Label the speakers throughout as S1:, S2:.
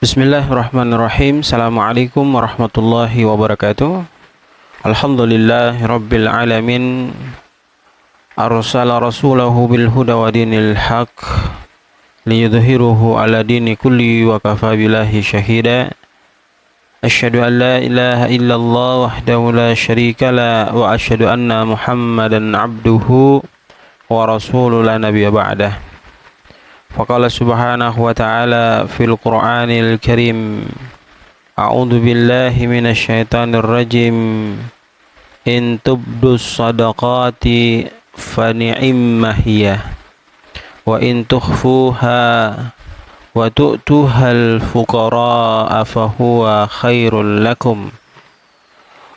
S1: Bismillahirrahmanirrahim. Assalamualaikum warahmatullahi wabarakatuh. Alhamdulillahi rabbil alamin. Arsala rasulahu bil huda wa dinil haq liyudhhiruhu ala dini kulli wa kafa billahi syahida. Asyhadu an la ilaha illallah wahdahu la syarika la wa asyhadu anna Muhammadan abduhu wa rasuluhu la nabiyya ba'dah. Faqala subhanahu wa ta'ala fil Qur'anil Karim, a'udzu billahi minasy syaithanir rajim. In tubdus shadaqati fa ni'imma hiya wa in tukhfuha wa tu'tuhal fuqara'a fa huwa khairul lakum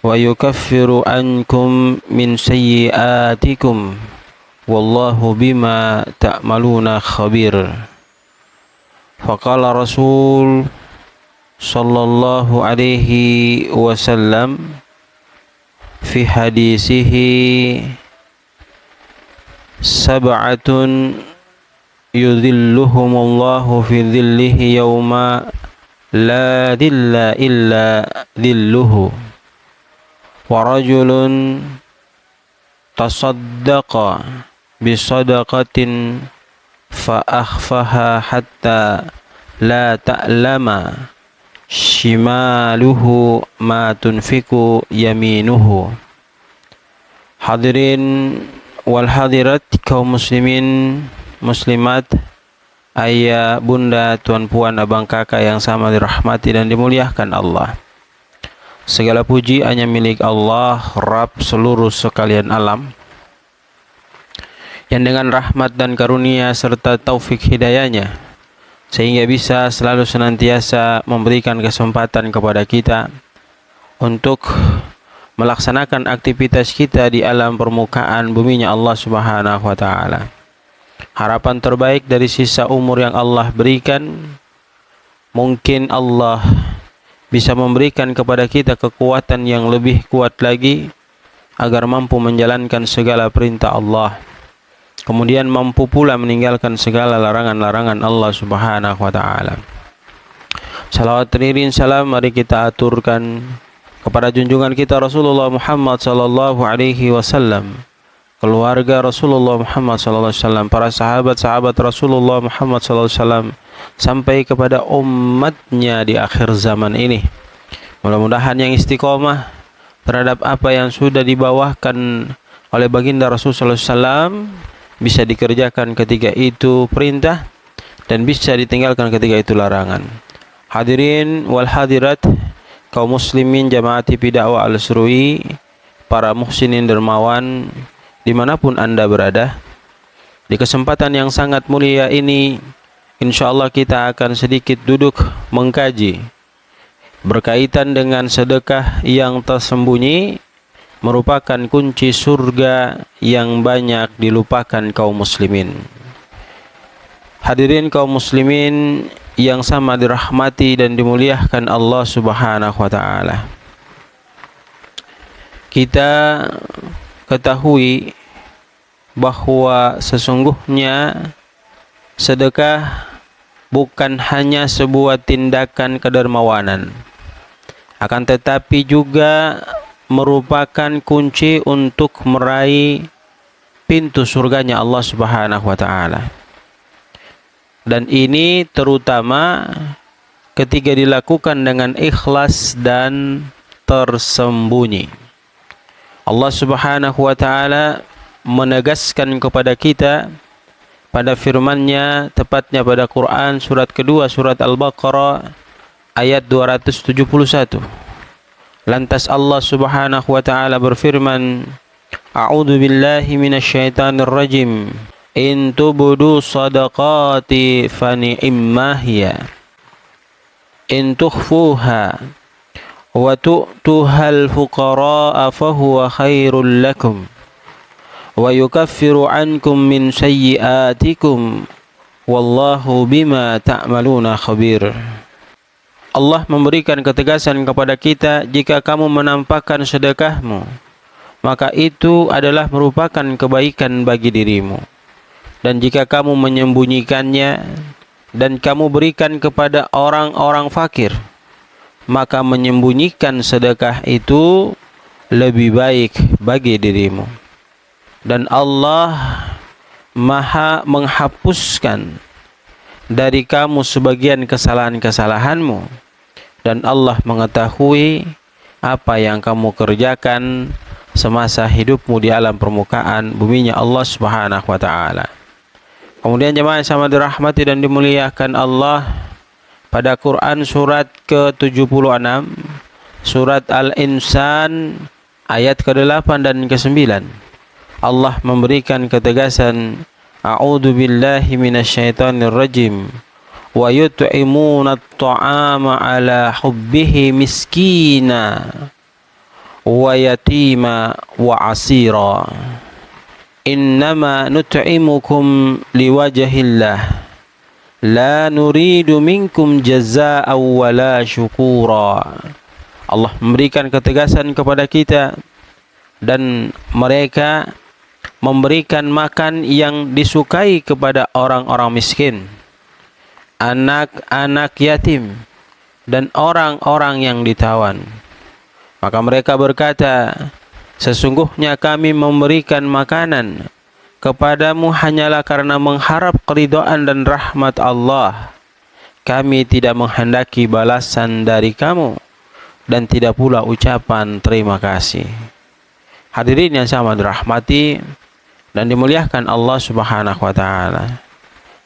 S1: wa yukaffiru ankum min sayyi'atikum wallahu bima ta'maluna khabir. Faqala Rasul sallallahu alaihi wasallam fi hadisihi, sab'atun yudhilluhumullahu fi dhillihi yawma la dhilla illa dhilluhu, wa rajulun tasaddaqa bisadaqatin fa akhfaha hatta la ta'lama shimaluhu ma tunfiku yaminuhu. Hadirin wal hadirat, kaum muslimin muslimat, ayah, bunda, tuan puan, abang, kakak yang sama dirahmati dan dimuliakan Allah. Segala puji hanya milik Allah, Rabb seluruh sekalian alam, yang dengan rahmat dan karunia serta taufik hidayahnya sehingga bisa selalu senantiasa memberikan kesempatan kepada kita untuk melaksanakan aktivitas kita di alam permukaan buminya Allah Subhanahu wa ta'ala. Harapan terbaik dari sisa umur yang Allah berikan, mungkin Allah bisa memberikan kepada kita kekuatan yang lebih kuat lagi agar mampu menjalankan segala perintah Allah, kemudian mampu pula meninggalkan segala larangan-larangan Allah Subhanahu wa ta'ala. Salawat teriring salam mari kita aturkan kepada junjungan kita Rasulullah Muhammad sallallahu alaihi wasallam, keluarga Rasulullah Muhammad sallallahu alaihi wasallam, para sahabat-sahabat Rasulullah Muhammad sallallahu alaihi wasallam, sampai kepada umatnya di akhir zaman ini. Mudah-mudahan yang istiqomah terhadap apa yang sudah dibawakan oleh baginda Rasulullah SAW bisa dikerjakan ketika itu perintah dan bisa ditinggalkan ketika itu larangan. Hadirin wal hadirat, kaum muslimin jamaah TV dakwah Al-Surui, para muhsinin dermawan dimanapun anda berada, di kesempatan yang sangat mulia ini insyaallah kita akan sedikit duduk mengkaji berkaitan dengan sedekah yang tersembunyi, merupakan kunci surga yang banyak dilupakan kaum muslimin. Hadirin kaum muslimin yang sama dirahmati dan dimuliakan Allah Subhanahu wa ta'ala, kita ketahui bahwa sesungguhnya sedekah bukan hanya sebuah tindakan kedermawanan, akan tetapi juga merupakan kunci untuk meraih pintu surganya Allah Subhanahu wa ta'ala. Dan ini terutama ketika dilakukan dengan ikhlas dan tersembunyi. Allah Subhanahu wa ta'ala menegaskan kepada kita pada firman-Nya, tepatnya pada Quran surat kedua, surat Al-Baqarah ayat 271. Lantas Allah Subhanahu wa ta'ala berfirman, a'udzu billahi minasyaitonir rajim. In tubdu shadaqati fa ni'imma hiya in tukhfuha wa tu'tuhal fuqara'a fa huwa khairul lakum wa yukaffiru ankum min sayyi'atikum wallahu bima ta'maluna khabir. Allah memberikan ketegasan kepada kita, jika kamu menampakkan sedekahmu, maka itu adalah merupakan kebaikan bagi dirimu. Dan jika kamu menyembunyikannya, dan kamu berikan kepada orang-orang fakir, maka menyembunyikan sedekah itu lebih baik bagi dirimu. Dan Allah Maha menghapuskan dari kamu sebagian kesalahan-kesalahanmu, dan Allah mengetahui apa yang kamu kerjakan semasa hidupmu di alam permukaan buminya Allah Subhanahu wa taala. Kemudian jemaah yang sama dirahmati dan dimuliakan Allah, pada Quran surat ke-76, surat Al-Insan ayat ke-8 dan ke-9, Allah memberikan ketegasan, A'udzu billahi minasyaitonir rajim, wa yut'imuna at-ta'ama 'ala hubbihi miskina wa yatima wa 'asira. Innama nut'imukum liwajhillah la nuridu minkum jazaa'an wala syukura. Allah memberikan ketegasan kepada kita, dan mereka memberikan makan yang disukai kepada orang-orang miskin, anak-anak yatim, dan orang-orang yang ditawan. Maka mereka berkata, sesungguhnya kami memberikan makanan kepadamu hanyalah karena mengharap keridhaan dan rahmat Allah. Kami tidak menghendaki balasan dari kamu, dan tidak pula ucapan terima kasih. Hadirin yang sama dirahmati dan dimuliakan Allah Subhanahu wa taala.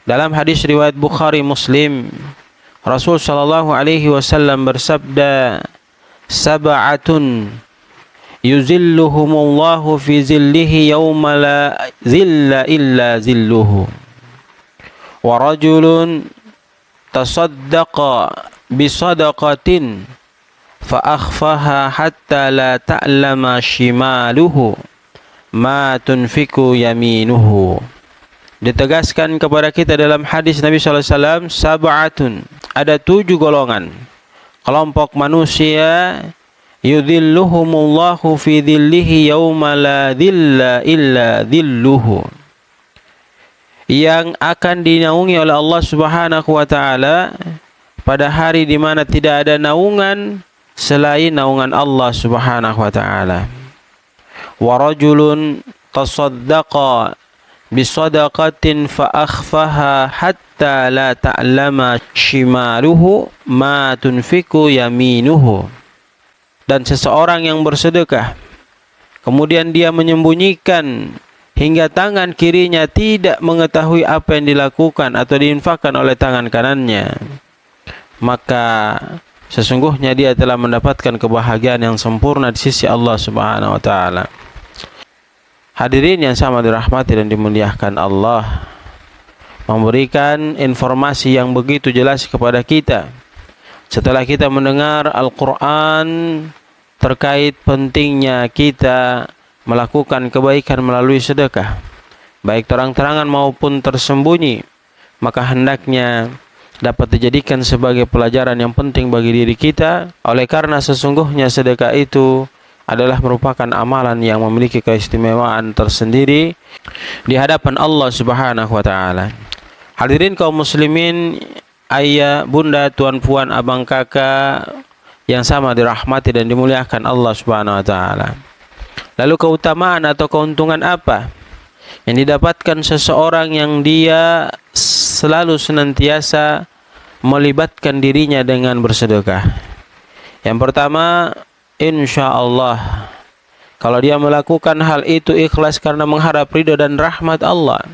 S1: Dalam hadis riwayat Bukhari Muslim, Rasul sallallahu alaihi wasallam bersabda, sab'atun yuzilluhumullahu fi zillihi yawma la zilla illa zilluhu, wa rajulun tasaddaqa bisadaqatin fa akhfaha hatta la ta'lama shimaluhu ma tunfiku yaminuhu. Ditegaskan kepada kita dalam hadis Nabi sallallahu alaihi wasallam, sab'atun, ada 7 golongan, kelompok manusia, yudhilluhumullahu fi dhillihi yawma la dhilla illa dhilluhu, yang akan dinaungi oleh Allah Subhanahu wa taala pada hari di mana tidak ada naungan selain naungan Allah Subhanahu wa taala. Wa rajulun tasaddaqa bisadaqatin fa akhfaha hatta la ta'lama shimaluhu ma tunfiku yaminuhu, dan seseorang yang bersedekah kemudian dia menyembunyikan hingga tangan kirinya tidak mengetahui apa yang dilakukan atau diinfakkan oleh tangan kanannya, maka sesungguhnya dia telah mendapatkan kebahagiaan yang sempurna di sisi Allah Subhanahu wa taala. Hadirin yang sama dirahmati dan dimuliakan Allah, memberikan informasi yang begitu jelas kepada kita setelah kita mendengar Al-Quran terkait pentingnya kita melakukan kebaikan melalui sedekah, baik terang-terangan maupun tersembunyi, maka hendaknya dapat dijadikan sebagai pelajaran yang penting bagi diri kita, oleh karena sesungguhnya sedekah itu adalah merupakan amalan yang memiliki keistimewaan tersendiri di hadapan Allah Subhanahu wa taala. Hadirin kaum muslimin, ayah, bunda, tuan, puan, abang, kakak yang sama dirahmati dan dimuliakan Allah Subhanahu wa taala. Lalu keutamaan atau keuntungan apa yang didapatkan seseorang yang dia selalu senantiasa melibatkan dirinya dengan bersedekah? Yang pertama, insya Allah, kalau dia melakukan hal itu ikhlas karena mengharap ridho dan rahmat Allah,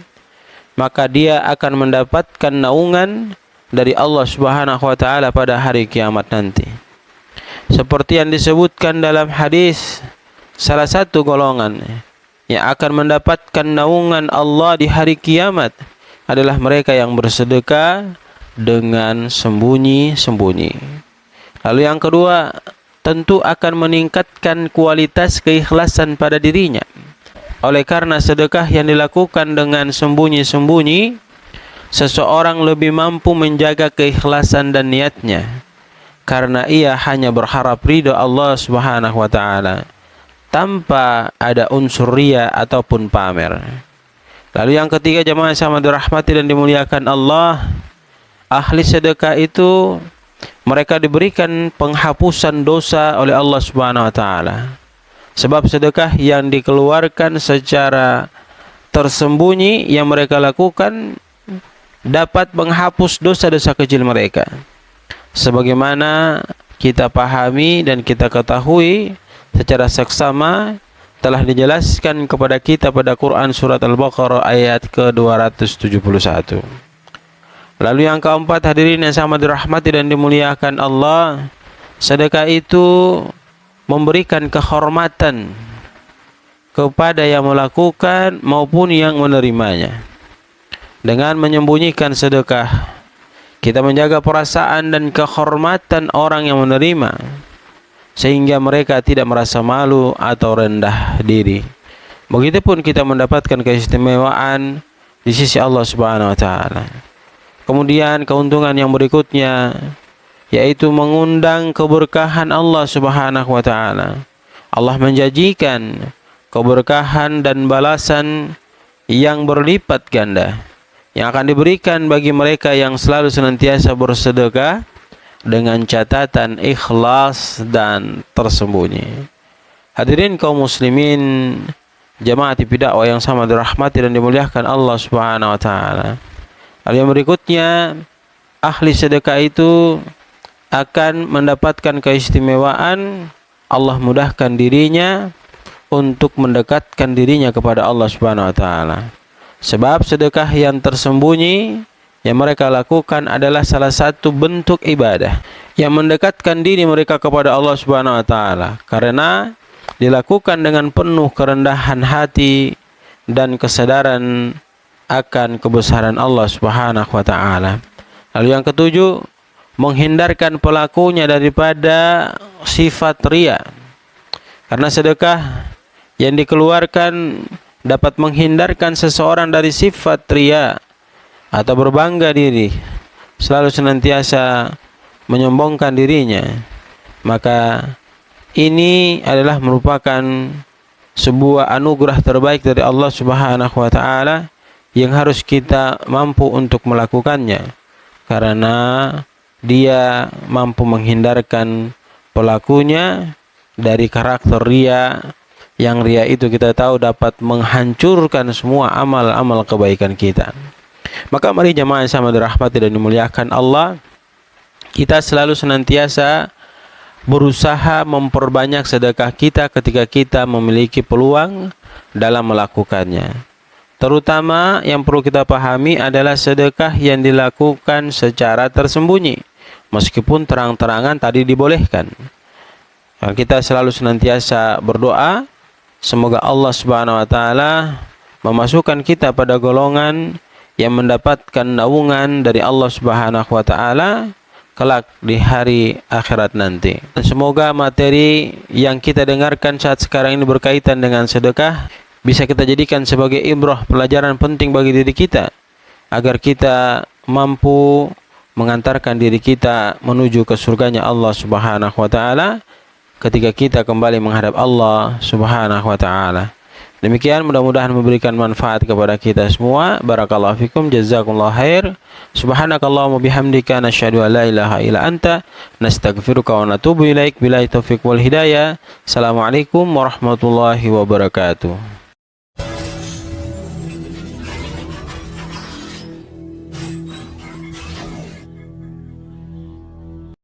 S1: maka dia akan mendapatkan naungan dari Allah Subhanahu wa taala pada hari kiamat nanti. Seperti yang disebutkan dalam hadis, salah satu golongan yang akan mendapatkan naungan Allah di hari kiamat adalah mereka yang bersedekah dengan sembunyi-sembunyi. Lalu yang kedua, tentu akan meningkatkan kualitas keikhlasan pada dirinya. Oleh karena sedekah yang dilakukan dengan sembunyi-sembunyi, seseorang lebih mampu menjaga keikhlasan dan niatnya, karena ia hanya berharap ridha Allah Subhanahu wa taala tanpa ada unsur riya ataupun pamer. Lalu yang ketiga, jemaah sama dirahmati dan dimuliakan Allah, ahli sedekah itu mereka diberikan penghapusan dosa oleh Allah Subhanahu wa taala. Sebab sedekah yang dikeluarkan secara tersembunyi yang mereka lakukan dapat menghapus dosa-dosa kecil mereka. Sebagaimana kita pahami dan kita ketahui secara seksama telah dijelaskan kepada kita pada Quran surat Al-Baqarah ayat ke-271. Lalu yang keempat, hadirin yang sama dirahmati dan dimuliakan Allah, sedekah itu memberikan kehormatan kepada yang melakukan maupun yang menerimanya. Dengan menyembunyikan sedekah, kita menjaga perasaan dan kehormatan orang yang menerima, sehingga mereka tidak merasa malu atau rendah diri. Begitupun kita mendapatkan keistimewaan di sisi Allah Subhanahu wa taala. Kemudian keuntungan yang berikutnya yaitu mengundang keberkahan Allah Subhanahu wa taala. Allah menjanjikan keberkahan dan balasan yang berlipat ganda yang akan diberikan bagi mereka yang selalu senantiasa bersedekah dengan catatan ikhlas dan tersembunyi. Hadirin kaum muslimin, jamaah TV dakwah yang sama dirahmati dan dimuliakan Allah Subhanahu wa taala. Lalu yang berikutnya, ahli sedekah itu akan mendapatkan keistimewaan Allah mudahkan dirinya untuk mendekatkan dirinya kepada Allah Subhanahu wa taala. Sebab sedekah yang tersembunyi yang mereka lakukan adalah salah satu bentuk ibadah yang mendekatkan diri mereka kepada Allah Subhanahu wa taala, karena dilakukan dengan penuh kerendahan hati dan kesadaran akan kebesaran Allah Subhanahu wa taala. Lalu yang ketujuh, menghindarkan pelakunya daripada sifat riya. Karena sedekah yang dikeluarkan dapat menghindarkan seseorang dari sifat riya atau berbangga diri, selalu senantiasa menyombongkan dirinya. Maka ini adalah merupakan sebuah anugerah terbaik dari Allah Subhanahu wa taala yang harus kita mampu untuk melakukannya, karena dia mampu menghindarkan pelakunya dari karakter riya, yang riya itu kita tahu dapat menghancurkan semua amal-amal kebaikan kita. Maka mari jamaah yang sama dirahmati dan dimuliakan Allah, kita selalu senantiasa berusaha memperbanyak sedekah kita ketika kita memiliki peluang dalam melakukannya. Terutama yang perlu kita pahami adalah sedekah yang dilakukan secara tersembunyi, meskipun terang-terangan tadi dibolehkan. Kita selalu senantiasa berdoa semoga Allah Subhanahu wa taala memasukkan kita pada golongan yang mendapatkan naungan dari Allah Subhanahu wa taala kelak di hari akhirat nanti. Dan semoga materi yang kita dengarkan saat sekarang ini berkaitan dengan sedekah bisa kita jadikan sebagai ibrah, pelajaran penting bagi diri kita, agar kita mampu mengantarkan diri kita menuju ke surganya Allah Subhanahu wa taala ketika kita kembali menghadap Allah Subhanahu wa taala. Demikian, mudah-mudahan memberikan manfaat kepada kita semua. Barakallahu fikum, jazakumullah khair. Subhanakallahumma bihamdika nasyhadu an la ilaha illa anta nastaghfiruka wa natubu ilaik. Billahi taufiq wal hidayah. Assalamualaikum warahmatullahi wabarakatuh.